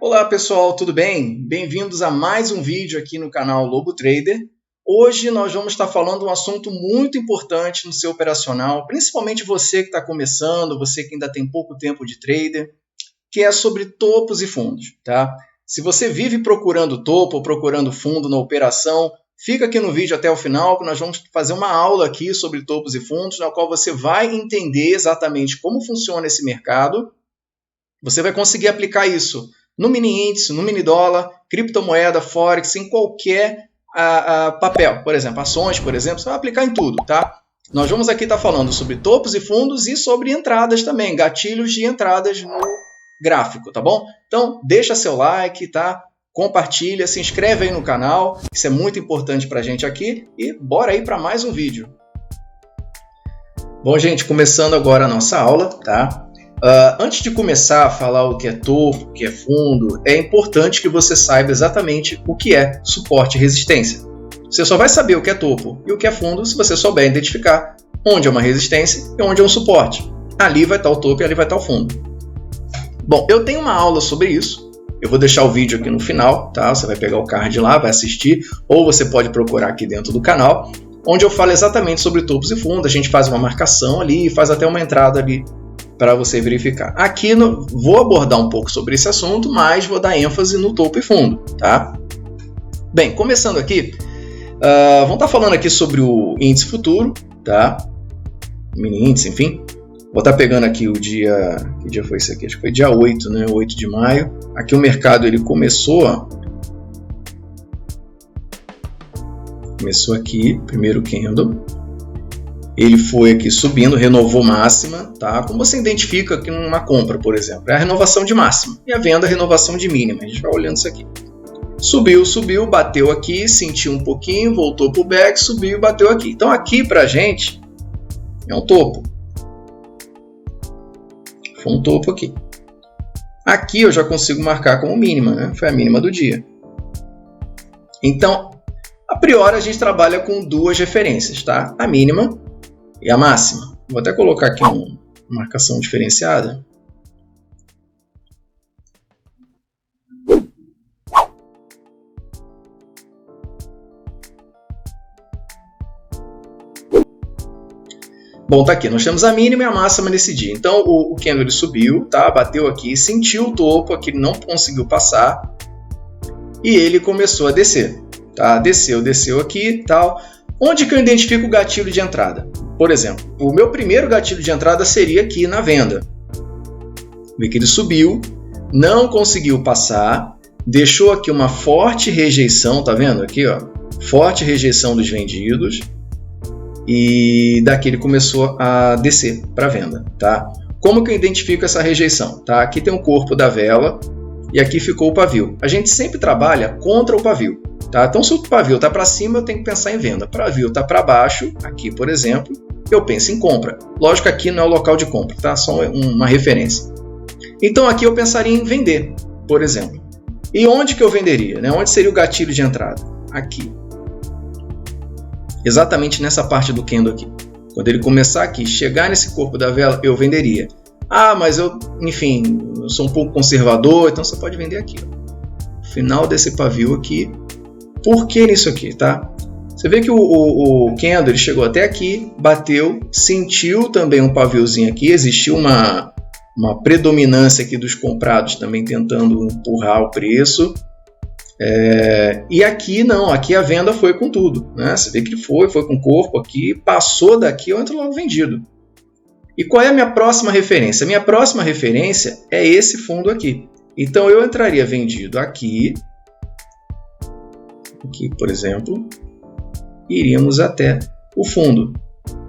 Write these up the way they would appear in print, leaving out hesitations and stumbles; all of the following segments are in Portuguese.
Olá pessoal, tudo bem? Bem-vindos a mais um vídeo aqui no canal Lobo Trader. Hoje nós vamos estar falando um assunto muito importante no seu operacional, principalmente você que está começando, você que ainda tem pouco tempo de trader, que é sobre topos e fundos, tá? Se você vive procurando topo ou procurando fundo na operação, fica aqui no vídeo até o final, que nós vamos fazer uma aula aqui sobre topos e fundos, na qual você vai entender exatamente como funciona esse mercado. Você vai conseguir aplicar isso no mini índice, no mini dólar, criptomoeda, forex, em qualquer papel, por exemplo, ações, por exemplo, você vai aplicar em tudo, tá? Nós vamos aqui estar falando sobre topos e fundos e sobre entradas também, gatilhos de entradas no gráfico, tá bom? Então, deixa seu like, tá? Compartilha, se inscreve aí no canal, isso é muito importante pra gente aqui e bora aí para mais um vídeo. Bom, gente, começando agora a nossa aula, tá? Antes de começar a falar o que é topo, o que é fundo, é importante que você saiba exatamente o que é suporte e resistência. Você só vai saber o que é topo e o que é fundo se você souber identificar onde é uma resistência e onde é um suporte. Ali vai estar o topo e ali vai estar o fundo. Bom, eu tenho uma aula sobre isso. Eu vou deixar o vídeo aqui no final, tá? Você vai pegar o card lá, vai assistir, ou você pode procurar aqui dentro do canal, onde eu falo exatamente sobre topos e fundos. A gente faz uma marcação ali e faz até uma entrada ali para você verificar. Aqui vou abordar um pouco sobre esse assunto, mas vou dar ênfase no topo e fundo, tá? Bem, começando aqui, vamos estar falando aqui sobre o índice futuro, tá? Mini índice, enfim. Vou estar pegando aqui o dia... Que dia foi esse aqui? Acho que foi dia 8, né? 8 de maio. Aqui o mercado ele começou aqui, primeiro candle. Ele foi aqui subindo, renovou máxima, tá? Como você identifica aqui numa compra, por exemplo? É a renovação de máxima e a venda a renovação de mínima. A gente vai olhando isso aqui. Subiu, subiu, bateu aqui, sentiu um pouquinho, voltou para o back, subiu e bateu aqui. Então aqui pra gente é um topo. Foi um topo aqui. Aqui eu já consigo marcar como mínima, né? Foi a mínima do dia. Então, a priori a gente trabalha com duas referências, tá? A mínima e a máxima. Vou até colocar aqui uma marcação diferenciada. Bom, tá aqui. Nós temos a mínima e a máxima nesse dia. Então, o candle ele subiu, tá? Bateu aqui, sentiu o topo, aqui não conseguiu passar e ele começou a descer, tá? Desceu aqui, tal. Onde que eu identifico o gatilho de entrada? Por exemplo, o meu primeiro gatilho de entrada seria aqui na venda. Vê que ele subiu, não conseguiu passar, deixou aqui uma forte rejeição, tá vendo aqui, ó? Forte rejeição dos vendidos e daqui ele começou a descer para venda, tá? Como que eu identifico essa rejeição? Tá? Aqui tem o corpo da vela e aqui ficou o pavio. A gente sempre trabalha contra o pavio. Tá? Então, se o pavio está para cima, eu tenho que pensar em venda. O pavio está para baixo, aqui, por exemplo, eu penso em compra. Lógico que aqui não é o local de compra, tá? Só uma referência. Então, aqui eu pensaria em vender, por exemplo. E onde que eu venderia? Né? Onde seria o gatilho de entrada? Aqui. Exatamente nessa parte do candle aqui. Quando ele começar aqui, chegar nesse corpo da vela, eu venderia. Ah, mas eu sou um pouco conservador, então você pode vender aqui. Ó. Final desse pavio aqui. Por que nisso aqui, tá? Você vê que o candle ele chegou até aqui, bateu, sentiu também um paviozinho aqui, existiu uma predominância aqui dos comprados também tentando empurrar o preço. E aqui não, aqui a venda foi com tudo, né? Você vê que foi com o corpo aqui, passou daqui, eu entro logo vendido. E qual é a minha próxima referência? A minha próxima referência é esse fundo aqui. Então eu entraria vendido aqui, por exemplo, e iríamos até o fundo.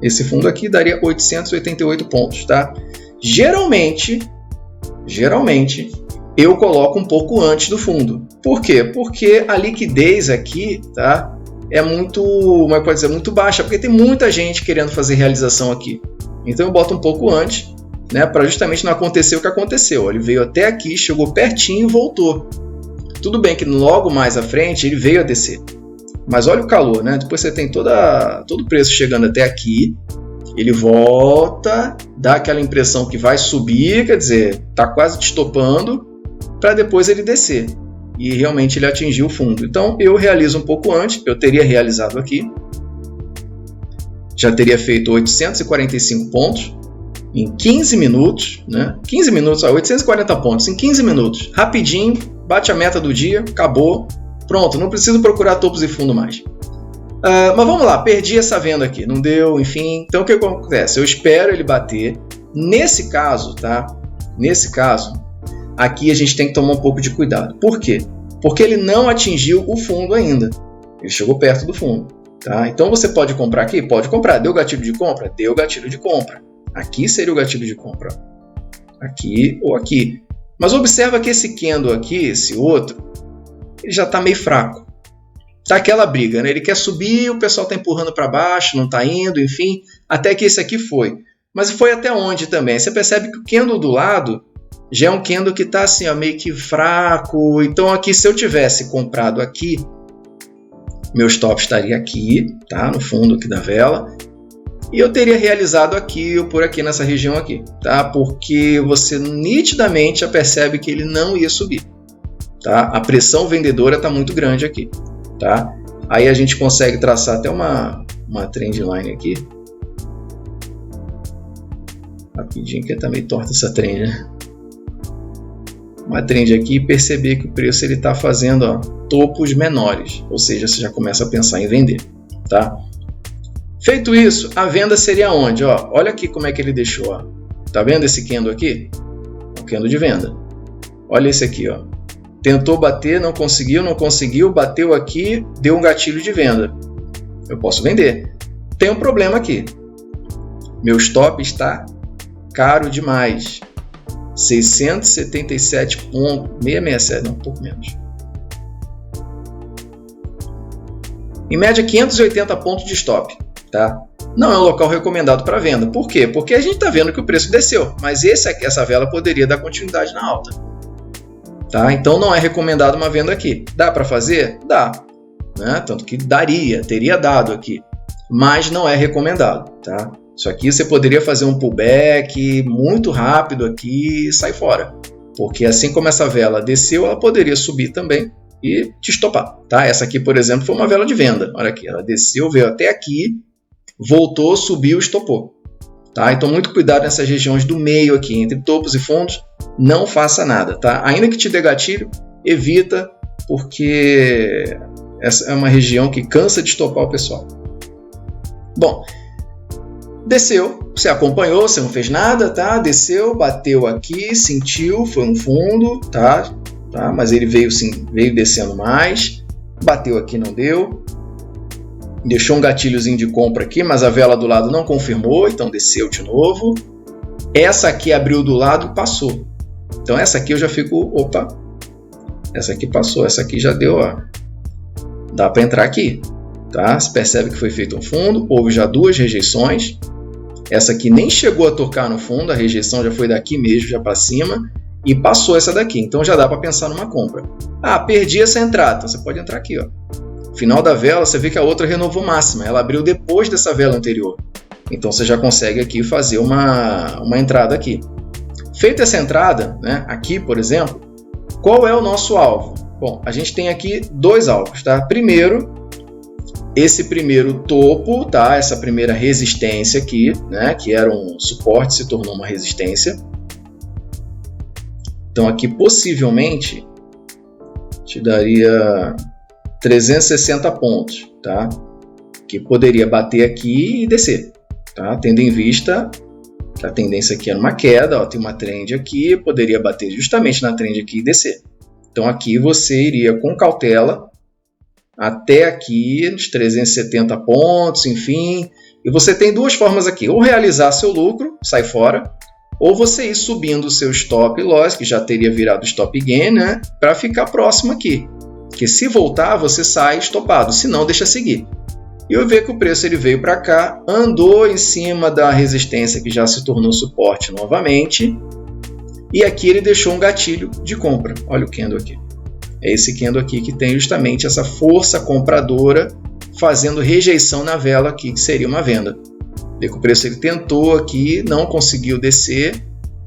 Esse fundo aqui daria 888 pontos, tá? Geralmente, eu coloco um pouco antes do fundo. Por quê? Porque a liquidez aqui, tá, é muito baixa, porque tem muita gente querendo fazer realização aqui. Então eu boto um pouco antes, né, para justamente não acontecer o que aconteceu. Ele veio até aqui, chegou pertinho e voltou. Tudo bem que logo mais à frente ele veio a descer. Mas olha o calor, né? Depois você tem todo o preço chegando até aqui. Ele volta, dá aquela impressão que vai subir, quer dizer, está quase destopando. para depois ele descer. E realmente ele atingiu o fundo. Então eu realizo um pouco antes, eu teria realizado aqui. Já teria feito 845 pontos em 15 minutos, né? 15 minutos, 840 pontos em 15 minutos. Rapidinho, bate a meta do dia, acabou. Pronto, não preciso procurar topos e fundo mais. Mas vamos lá, perdi essa venda aqui, não deu, enfim. Então o que acontece? Eu espero ele bater. Nesse caso, tá? Nesse caso, aqui a gente tem que tomar um pouco de cuidado. Por quê? Porque ele não atingiu o fundo ainda. Ele chegou perto do fundo. Tá? Então você pode comprar aqui? Pode comprar. Deu gatilho de compra? Deu gatilho de compra. Aqui seria o gatilho de compra. Aqui ou aqui. Mas observa que esse candle aqui, esse outro, ele já está meio fraco. Tá aquela briga, né? Ele quer subir, o pessoal está empurrando para baixo, não está indo, enfim. Até que esse aqui foi. Mas foi até onde também? Você percebe que o candle do lado já é um candle que está assim, ó, meio que fraco. Então aqui, se eu tivesse comprado aqui, meu stop estaria aqui, tá? No fundo aqui da vela. E eu teria realizado aqui ou por aqui nessa região aqui, tá? Porque você nitidamente já percebe que ele não ia subir, tá? A pressão vendedora está muito grande aqui, tá? Aí a gente consegue traçar até uma trend line aqui. Rapidinho, que tá meio torta essa trend, né? Uma trend aqui e perceber que o preço ele está fazendo, ó, topos menores, ou seja, você já começa a pensar em vender, tá? Feito isso, a venda seria onde? Ó, olha aqui como é que ele deixou. Ó. Tá vendo esse candle aqui? É um candle de venda. Olha esse aqui. Ó. Tentou bater, não conseguiu, bateu aqui, deu um gatilho de venda. Eu posso vender. Tem um problema aqui. Meu stop está caro demais. 677,667, não, um pouco menos. Em média, 580 pontos de stop. Tá? Não é um local recomendado para venda. Por quê? Porque a gente está vendo que o preço desceu, mas essa vela poderia dar continuidade na alta. Tá? Então não é recomendado uma venda aqui. Dá para fazer? Dá. Né? Tanto que teria dado aqui, mas não é recomendado. Tá? Isso aqui você poderia fazer um pullback muito rápido aqui e sair fora. Porque assim como essa vela desceu, ela poderia subir também e te estopar. Tá? Essa aqui, por exemplo, foi uma vela de venda. Olha aqui, ela desceu, veio até aqui, voltou, subiu, estopou. Tá? Então, muito cuidado nessas regiões do meio aqui, entre topos e fundos, não faça nada. Tá? Ainda que te dê gatilho, evita, porque essa é uma região que cansa de estopar o pessoal. Bom, desceu, você acompanhou, você não fez nada, tá? Desceu, bateu aqui, sentiu, foi um fundo, tá? Mas ele veio descendo mais, bateu aqui, não deu. Deixou um gatilhozinho de compra aqui, mas a vela do lado não confirmou, então desceu de novo. Essa aqui abriu do lado e passou. Então essa aqui eu já fico, opa, essa aqui passou, essa aqui já deu, ó. Dá para entrar aqui, tá? Você percebe que foi feito um fundo, houve já duas rejeições. Essa aqui nem chegou a tocar no fundo, a rejeição já foi daqui mesmo, já para cima, e passou essa daqui. Então já dá para pensar numa compra. Ah, perdi essa entrada, então você pode entrar aqui, ó. Final da vela, você vê que a outra renovou máxima, ela abriu depois dessa vela anterior. Então você já consegue aqui fazer uma entrada aqui. Feita essa entrada, né, aqui, por exemplo, qual é o nosso alvo? Bom, a gente tem aqui dois alvos, tá? Primeiro, esse primeiro topo, tá? Essa primeira resistência aqui, né, que era um suporte, se tornou uma resistência. Então aqui possivelmente te daria 360 pontos, tá? Que poderia bater aqui e descer, tá? Tendo em vista que a tendência aqui era uma queda, ó, tem uma trend aqui, poderia bater justamente na trend aqui e descer. Então aqui você iria com cautela até aqui, nos 370 pontos, enfim. E você tem duas formas aqui, ou realizar seu lucro, sai fora, ou você ir subindo o seu stop loss, que já teria virado stop gain, né? Para ficar próximo aqui. Porque se voltar, você sai estopado, se não, deixa seguir. E eu vejo que o preço ele veio para cá, andou em cima da resistência que já se tornou suporte novamente, e aqui ele deixou um gatilho de compra. Olha o candle aqui. É esse candle aqui que tem justamente essa força compradora fazendo rejeição na vela aqui, que seria uma venda. Vê que o preço ele tentou aqui, não conseguiu descer,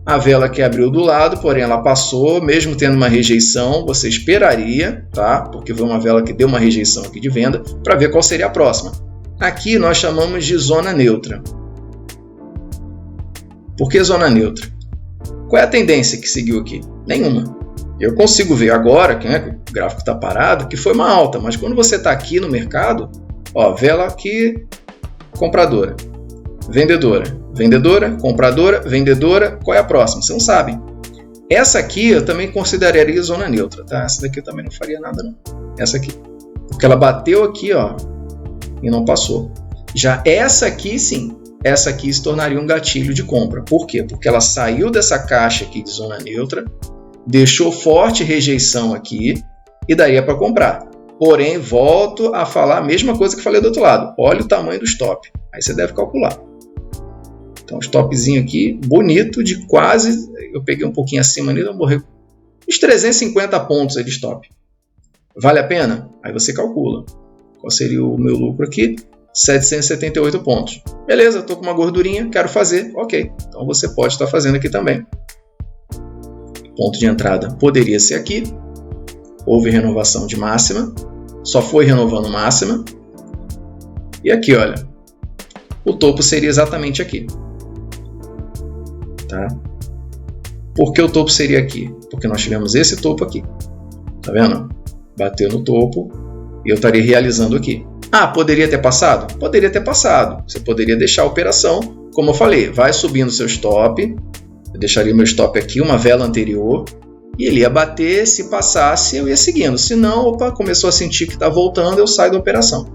a vela que abriu do lado, porém ela passou, mesmo tendo uma rejeição, você esperaria, tá? Porque foi uma vela que deu uma rejeição aqui de venda, para ver qual seria a próxima. Aqui nós chamamos de zona neutra. Por que zona neutra? Qual é a tendência que seguiu aqui? Nenhuma. Eu consigo ver agora, que o gráfico está parado, que foi uma alta, mas quando você está aqui no mercado, ó, vela aqui, compradora, vendedora, vendedora, compradora, vendedora, qual é a próxima? Você não sabe. Essa aqui eu também consideraria zona neutra, tá? Essa daqui eu também não faria nada, não. Essa aqui. Porque ela bateu aqui, ó, e não passou. Já essa aqui, sim. Essa aqui se tornaria um gatilho de compra. Por quê? Porque ela saiu dessa caixa aqui de zona neutra, deixou forte rejeição aqui e daria para comprar. Porém, volto a falar a mesma coisa que falei do outro lado. Olha o tamanho do stop. Aí você deve calcular. Então, stopzinho aqui, bonito, de quase... Eu peguei um pouquinho acima nele, eu morri. Uns 350 pontos aí de stop. Vale a pena? Aí você calcula. Qual seria o meu lucro aqui? 778 pontos. Beleza, estou com uma gordurinha, quero fazer. Ok, então você pode estar fazendo aqui também. Ponto de entrada poderia ser aqui. Houve renovação de máxima. Só foi renovando máxima. E aqui, olha. O topo seria exatamente aqui. Tá? Por que o topo seria aqui? Porque nós tivemos esse topo aqui. Tá vendo? Bateu no topo e eu estaria realizando aqui. Ah, poderia ter passado? Poderia ter passado. Você poderia deixar a operação, como eu falei, vai subindo seu stop. Eu deixaria meu stop aqui, uma vela anterior, e ele ia bater, se passasse, eu ia seguindo. Se não, opa, começou a sentir que está voltando, eu saio da operação.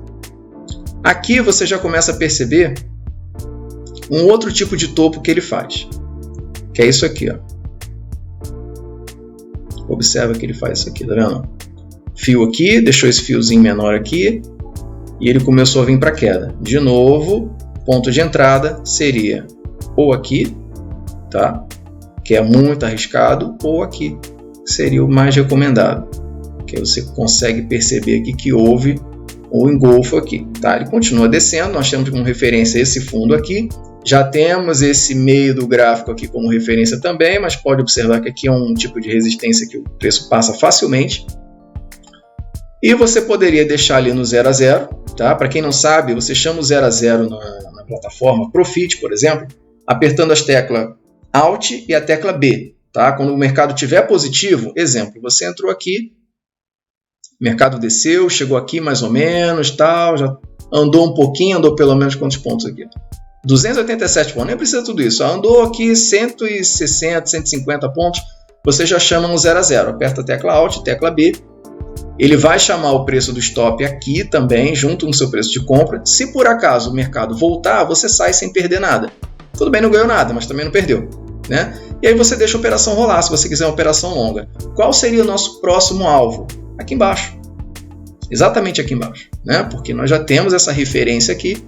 Aqui você já começa a perceber um outro tipo de topo que ele faz, que é isso aqui, ó. Observa que ele faz isso aqui, tá vendo? Fio aqui, deixou esse fiozinho menor aqui, e ele começou a vir para queda. De novo, ponto de entrada seria ou aqui, tá? Que é muito arriscado, ou aqui, que seria o mais recomendado. Que você consegue perceber aqui que houve um engolfo aqui, tá? Ele continua descendo, nós temos como referência esse fundo aqui. Já temos esse meio do gráfico aqui como referência também, mas pode observar que aqui é um tipo de resistência que o preço passa facilmente. E você poderia deixar ali no 0 a 0, tá? Para quem não sabe, você chama o 0 a 0 na plataforma Profit, por exemplo, apertando as teclas Alt e a tecla B, tá? Quando o mercado estiver positivo, exemplo, você entrou aqui, o mercado desceu, chegou aqui mais ou menos, tal, já andou um pouquinho, andou pelo menos quantos pontos aqui? 287 pontos, nem precisa tudo isso, andou aqui 160, 150 pontos, você já chama no 0 a 0, aperta a tecla Alt, tecla B, ele vai chamar o preço do stop aqui também, junto com o seu preço de compra. Se por acaso o mercado voltar, você sai sem perder nada. Tudo bem, não ganhou nada, mas também não perdeu, né? E aí você deixa a operação rolar, se você quiser uma operação longa. Qual seria o nosso próximo alvo? Aqui embaixo. Exatamente aqui embaixo, né? Porque nós já temos essa referência aqui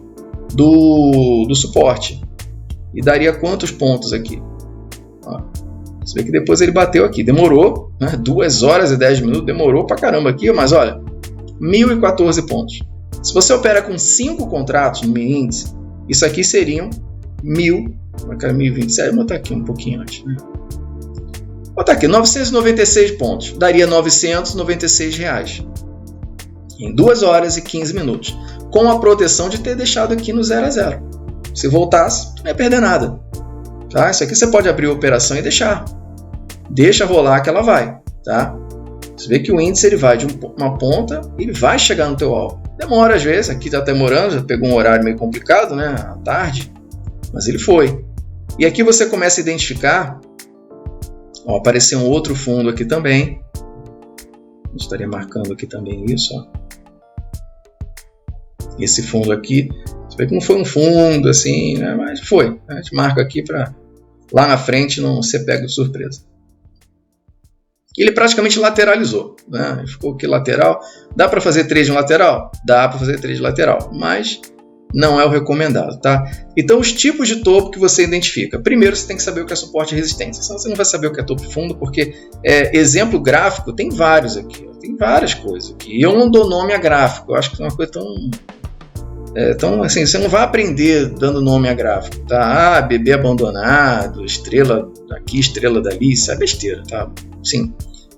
do suporte. E daria quantos pontos aqui? Ó, você vê que depois ele bateu aqui. Demorou, né? 2 horas e 10 minutos. Demorou pra caramba aqui, mas olha, 1.014 pontos. Se você opera com 5 contratos no índice, isso aqui seriam 1.027. Vou botar aqui um pouquinho antes, né? Vou botar aqui 996 pontos. Daria R$ 996 reais. Em 2 horas e 15 minutos. Com a proteção de ter deixado aqui no 0 a 0. Se voltasse, não ia perder nada. Tá? Isso aqui você pode abrir a operação e deixar. Deixa rolar que ela vai. Tá? Você vê que o índice ele vai de uma ponta e ele vai chegar no teu alvo. Demora às vezes, aqui está demorando, já pegou um horário meio complicado, né? À tarde, mas ele foi. E aqui você começa a identificar, ó, apareceu um outro fundo aqui também. Eu estaria marcando aqui também isso, ó. Esse fundo aqui, você vê que não foi um fundo assim, né? Mas foi. A gente marca aqui para lá na frente não ser pego de surpresa. Ele praticamente lateralizou, né? Ele ficou aqui lateral. Dá para fazer trade no lateral? Dá para fazer trade lateral, mas não é o recomendado, tá? Então, os tipos de topo que você identifica. Primeiro, você tem que saber o que é suporte e resistência. Senão você não vai saber o que é topo fundo, porque exemplo gráfico tem vários aqui. Tem várias coisas aqui. E eu não dou nome a gráfico. Eu acho que é uma coisa Então, assim, você não vai aprender dando nome a gráfico, tá? Bebê abandonado, estrela daqui, estrela dali, isso é besteira, tá? Sim,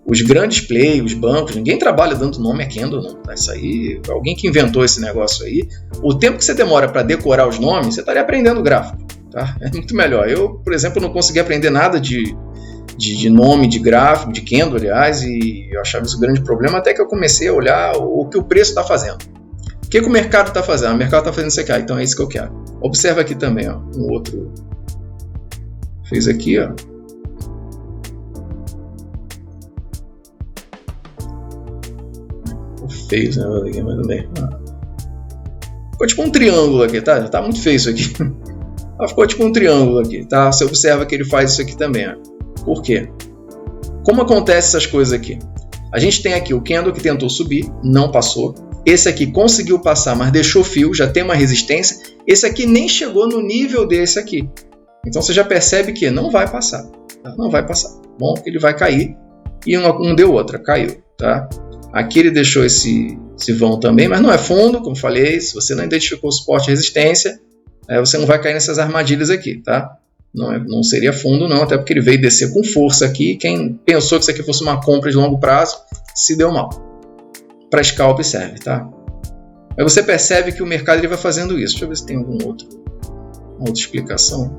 os grandes players, os bancos, ninguém trabalha dando nome a candle, não. Tá? Isso aí, alguém que inventou esse negócio aí. O tempo que você demora para decorar os nomes, você estaria aprendendo gráfico, tá? É muito melhor. Eu, por exemplo, não consegui aprender nada de nome de gráfico, de candle, aliás, e eu achava isso um grande problema até que eu comecei a olhar o que o preço está fazendo. O que o mercado está fazendo? O mercado está fazendo isso aqui, então é isso que eu quero. Observa aqui também, ó, um outro. Fez aqui, ó. Feio, né? Mais ou menos. Ficou tipo um triângulo aqui, tá? Tá muito feio isso aqui. Ficou tipo um triângulo aqui, tá? Você observa que ele faz isso aqui também, ó. Por quê? Como acontece essas coisas aqui? A gente tem aqui o candle que tentou subir, não passou. Esse aqui conseguiu passar, mas deixou fio, já tem uma resistência. Esse aqui nem chegou no nível desse aqui. Então você já percebe que não vai passar. Tá? Não vai passar. Bom, ele vai cair. E um deu outra, caiu. Tá? Aqui ele deixou esse vão também, mas não é fundo, como falei. Se você não identificou suporte e resistência, você não vai cair nessas armadilhas aqui. Tá? Não seria fundo, não, até porque ele veio descer com força aqui. Quem pensou que isso aqui fosse uma compra de longo prazo, se deu mal. Para scalp serve, tá? Aí você percebe que o mercado ele vai fazendo isso. Deixa eu ver se tem alguma outra explicação.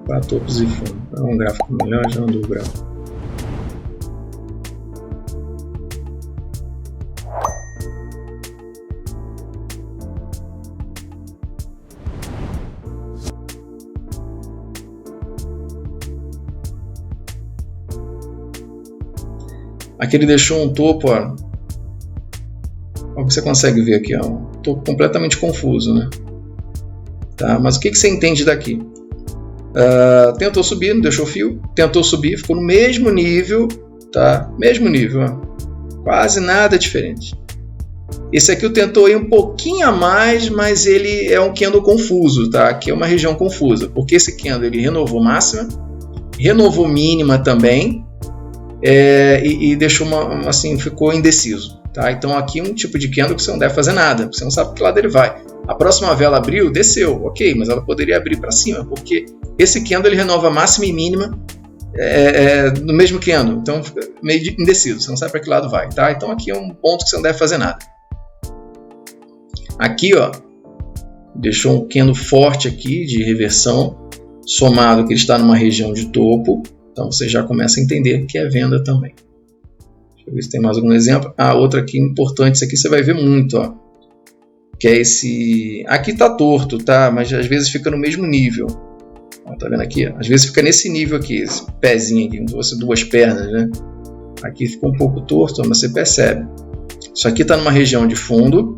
Para topos e fundo. É um gráfico melhor, já andou o gráfico. Aqui ele deixou um topo, ó. Você consegue ver aqui, ó, um topo completamente confuso, né? Tá? Mas o que você entende daqui? Tentou subir, não deixou fio. Tentou subir, ficou no mesmo nível, tá? Mesmo nível, ó. Quase nada diferente. Esse aqui eu tentou ir um pouquinho a mais, mas ele é um candle confuso, tá? Aqui é uma região confusa, porque esse candle ele renovou máxima, renovou mínima também. E deixou assim, ficou indeciso, tá? Então aqui é um tipo de candle que você não deve fazer nada, você não sabe para que lado ele vai. A próxima vela abriu, desceu, ok, mas ela poderia abrir para cima, porque esse candle ele renova máxima e mínima no mesmo candle, então fica meio indeciso, você não sabe para que lado vai, tá? Então aqui é um ponto que você não deve fazer nada. Aqui, ó, deixou um candle forte aqui de reversão, somado que ele está numa região de topo. Então você já começa a entender que é venda também. Deixa eu ver se tem mais algum exemplo. Outra aqui importante, isso aqui você vai ver muito, ó. Que é esse... Aqui está torto, tá? Mas às vezes fica no mesmo nível. Ó, tá vendo aqui? Às vezes fica nesse nível aqui, esse pezinho aqui, como se fosse duas pernas, né? Aqui ficou um pouco torto, mas você percebe. Isso aqui está numa região de fundo.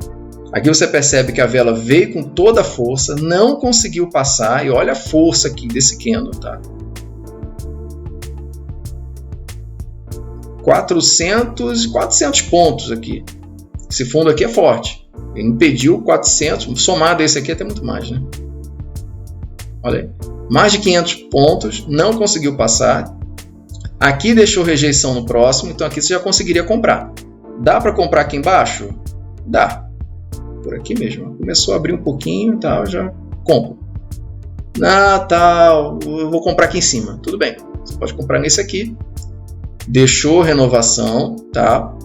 Aqui você percebe que a vela veio com toda a força, não conseguiu passar. E olha a força aqui desse candle, tá? 400 pontos aqui. Esse fundo aqui é forte. Ele impediu 400, somado a esse aqui até muito mais, né? Olha aí. Mais de 500 pontos, não conseguiu passar. Aqui deixou rejeição no próximo, então aqui você já conseguiria comprar. Dá para comprar aqui embaixo? Dá. Por aqui mesmo. Começou a abrir um pouquinho, tá? Eu já compro. Eu vou comprar aqui em cima. Tudo bem. Você pode comprar nesse aqui. Deixou renovação, tá?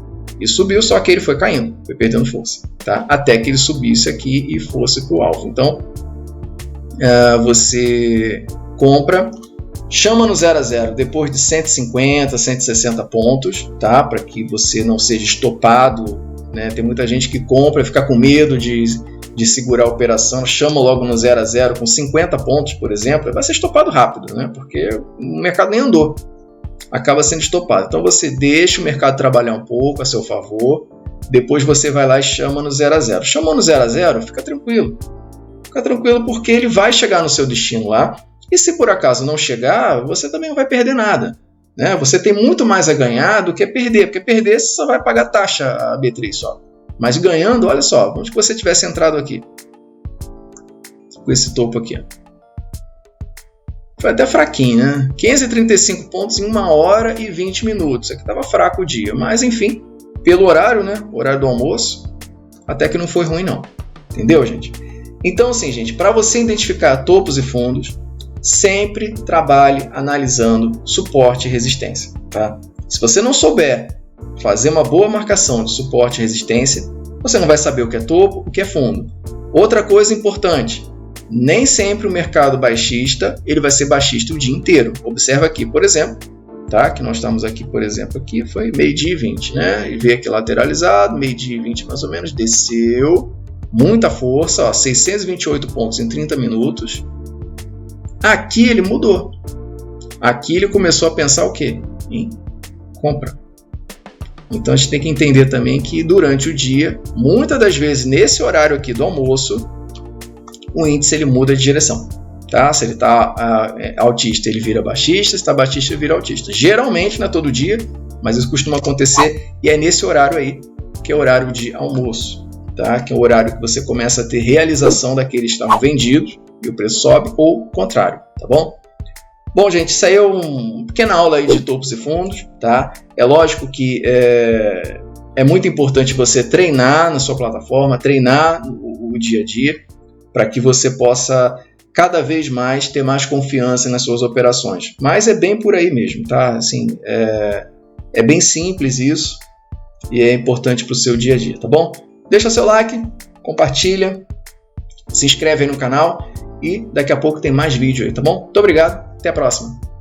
E subiu, só que ele foi caindo, foi perdendo força, tá? Até que ele subisse aqui e fosse para o alvo. Então, você compra, chama no 0 a 0 depois de 150, 160 pontos, tá? Para que você não seja estopado, né? Tem muita gente que compra e fica com medo de segurar a operação, chama logo no 0 a 0 com 50 pontos, por exemplo, vai ser estopado rápido, né? Porque o mercado nem andou. Acaba sendo estopado. Então você deixa o mercado trabalhar um pouco a seu favor, depois você vai lá e chama no 0 a 0. Chamou no 0 a 0, fica tranquilo. Fica tranquilo porque ele vai chegar no seu destino lá, e se por acaso não chegar, você também não vai perder nada, né? Você tem muito mais a ganhar do que perder, porque perder você só vai pagar taxa a B3 só. Mas ganhando, olha só, vamos que você tivesse entrado aqui, com esse topo aqui, ó. Foi até fraquinho, né? 535 pontos em 1 hora e 20 minutos. Aqui estava fraco o dia, mas enfim, pelo horário, né? Horário do almoço, até que não foi ruim não. Entendeu, gente? Então, assim, gente, para você identificar topos e fundos, sempre trabalhe analisando suporte e resistência, tá? Se você não souber fazer uma boa marcação de suporte e resistência, você não vai saber o que é topo, o que é fundo. Outra coisa importante, nem sempre o mercado baixista ele vai ser baixista o dia inteiro. Observa aqui, por exemplo, tá? Que nós estamos aqui, por exemplo, aqui foi meio-dia e 20, né? E veio aqui lateralizado, meio-dia e 20 mais ou menos, desceu, muita força, ó, 628 pontos em 30 minutos. Aqui ele mudou. Aqui ele começou a pensar o quê? Em compra. Então a gente tem que entender também que durante o dia, muitas das vezes nesse horário aqui do almoço, o índice ele muda de direção. Tá? Se ele está altista, ele vira baixista, se está baixista, ele vira altista. Geralmente não é todo dia, mas isso costuma acontecer e é nesse horário aí, que é o horário de almoço. Tá? Que é o horário que você começa a ter realização daqueles que estavam vendidos e o preço sobe, ou o contrário, tá bom? Bom, gente, isso aí é uma pequena aula aí de topos e fundos, tá? É lógico que é muito importante você treinar na sua plataforma, treinar o dia a dia, para que você possa cada vez mais ter mais confiança nas suas operações. Mas é bem por aí mesmo, tá? Assim, é bem simples isso e é importante para o seu dia a dia, tá bom? Deixa seu like, compartilha, se inscreve aí no canal e daqui a pouco tem mais vídeo aí, tá bom? Muito obrigado, até a próxima!